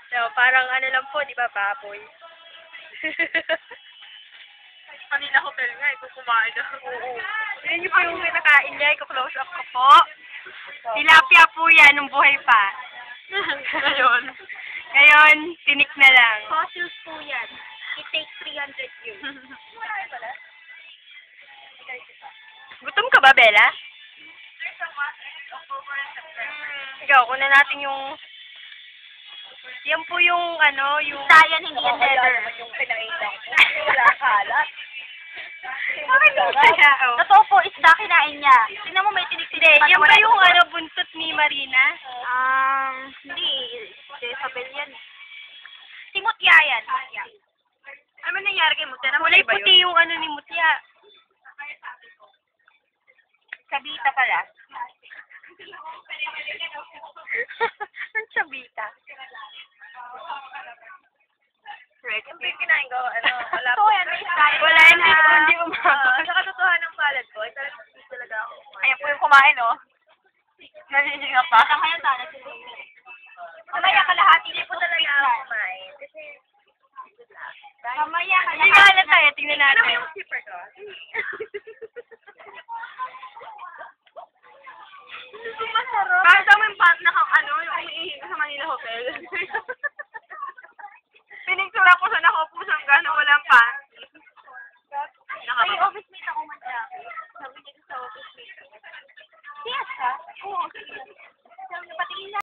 So, parang ano lang po, di ba, baboy? Kanina hotel nga, kung kumain na. Oo. Yun yung po yung kinakain niya, i-close up ko po. Tilapia po yan, nung buhay pa. Ngayon. Ngayon, tinik na lang. Fossils po yan. It takes 300 years. Gutom ka ba, Bella? Ikaw, kunan natin yung... Yan po yung, ano, yung... Sayan, hindi yan leather. Yung pinailang ko. Wala kalat. Bakit yung kaya, oh? Totoo po, isda kinain niya. Tingnan mo, may tinik-tinik. Hindi, yan ba yung, ano, buntot ni Marina? Hindi. Jezabel yan. Si Mutya yan. Ano nangyari kay Mutya? Kulay puti yung, ano, ni Mutya. Sabita pala. Ang sabita. Yung kinain ko, ano, wala So, yan, may isda. Wala, hindi umabot. Sa katotohanan ng palad ko, ay talaga ako. Ayan po yung kumain, oh. Nalilinga pa. Kaya sana sila. Mamaya kalahati Hindi po talaga ako kumain. Kasi, Mamaya Hindi nga alam tayo, tingnan ano natin. yung zipper ko? Masarap. Kahit mo yung ano, yung umiihi sa Manila Hotel.